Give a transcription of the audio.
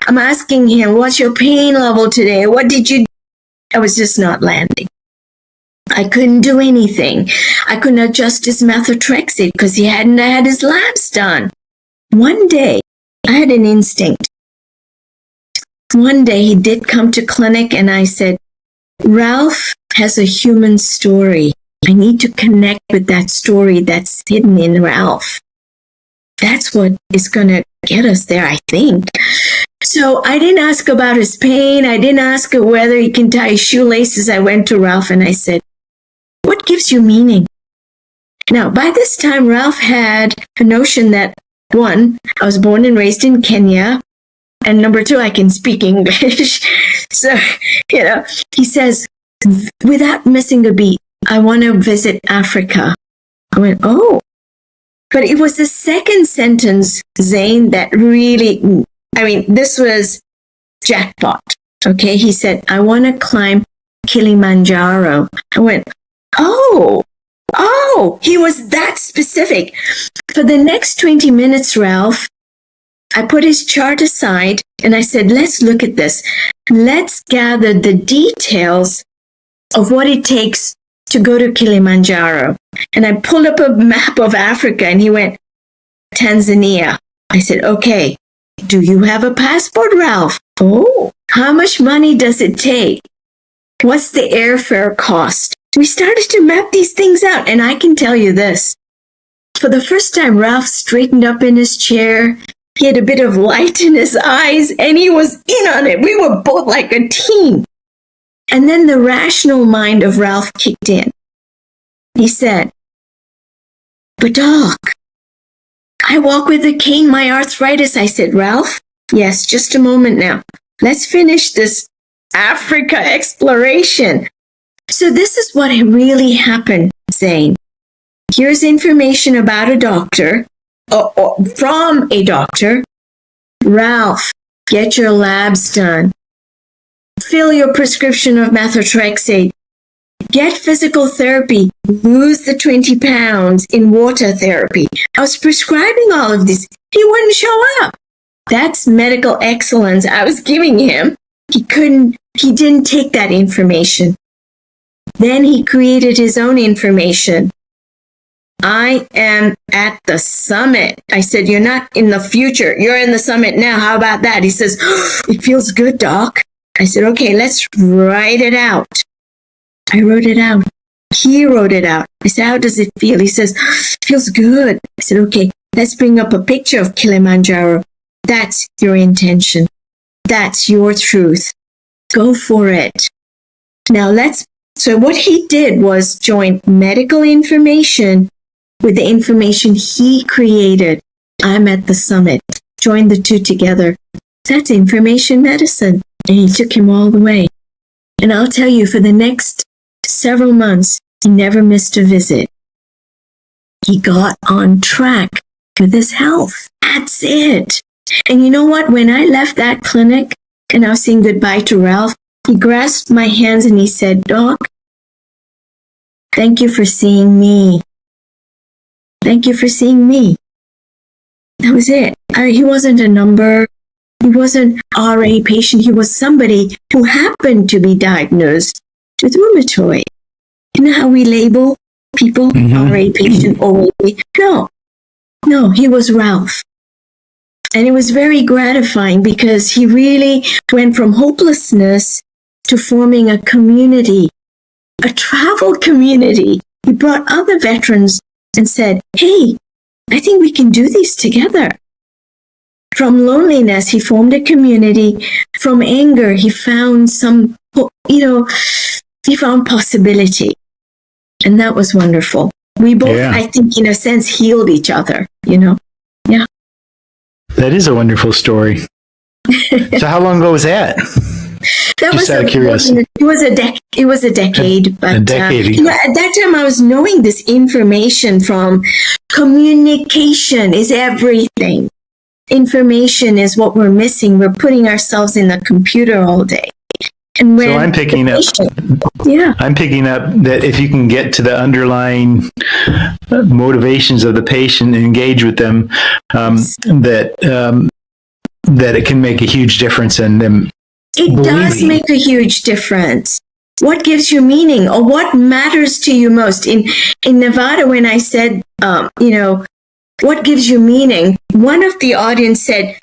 I'm asking him, what's your pain level today? What did you do? I was just not landing. I couldn't do anything. I couldn't adjust his methotrexate because he hadn't had his labs done. One day, I had an instinct. One day he did come to clinic and I said, Ralph has a human story. I need to connect with that story that's hidden in Ralph. That's what is going to get us there, I think. So I didn't ask about his pain. I didn't ask whether he can tie his shoelaces. I went to Ralph and I said, what gives you meaning? Now, by this time, Ralph had a notion that, one, I was born and raised in Kenya. And number two, I can speak English. So, he says, without missing a beat, I want to visit Africa. I went, oh. But it was the second sentence, Zane, that really, this was jackpot. Okay, he said, I want to climb Kilimanjaro. I went, oh, he was that specific. For the next 20 minutes, Ralph, I put his chart aside and I said, let's look at this. Let's gather the details of what it takes to go to Kilimanjaro. And I pulled up a map of Africa and he went, Tanzania. I said, okay, do you have a passport, Ralph? Oh, how much money does it take? What's the airfare cost? We started to map these things out. And I can tell you this. For the first time, Ralph straightened up in his chair. He had a bit of light in his eyes and he was in on it. We were both like a team. And then the rational mind of Ralph kicked in. He said, but doc, I walk with a cane, my arthritis. I said, Ralph, yes, just a moment now. Let's finish this Africa exploration. So this is what really happened, Zane. Here's information about a doctor, or from a doctor. Ralph, get your labs done. Fill your prescription of methotrexate. Get physical therapy. Lose the 20 pounds in water therapy. I was prescribing all of this. He wouldn't show up. That's medical excellence I was giving him. He didn't take that information. Then he created his own information. I am at the summit. I said, you're not in the future. You're in the summit now. How about that? He says, it feels good, doc. I said, okay, let's write it out. I wrote it out. He wrote it out. I said, how does it feel? He says, feels good. I said, okay, let's bring up a picture of Kilimanjaro. That's your intention. That's your truth. Go for it. Now so what he did was join medical information with the information he created. I'm at the summit. Join the two together. That's information medicine. And he took him all the way. And I'll tell you, for the next several months, he never missed a visit. He got on track with his health. That's it. And you know what? When I left that clinic and I was saying goodbye to Ralph, he grasped my hands and he said, Doc, thank you for seeing me. Thank you for seeing me. That was it. He wasn't a number. He wasn't an RA patient. He was somebody who happened to be diagnosed with rheumatoid. You know how we label people? RA patient, OA. No, he was Ralph. And it was very gratifying because he really went from hopelessness to forming a community, a travel community. He brought other veterans and said, hey, I think we can do these together. From loneliness, he formed a community. From anger, he found he found possibility. And that was wonderful. We both, I think, in a sense, healed each other, Yeah. That is a wonderful story. So how long ago was that? That Just out of curiosity. It was a decade. But, a decade. At that time, I was knowing this information from communication is everything. Information is what we're missing. We're putting ourselves in the computer all day. And so I'm picking up that if you can get to the underlying motivations of the patient and engage with them, that that it can make a huge difference in them. It does believing. make a huge difference. What gives you meaning, or what matters to you most? In Nevada, when I said, what gives you meaning, one of the audience said,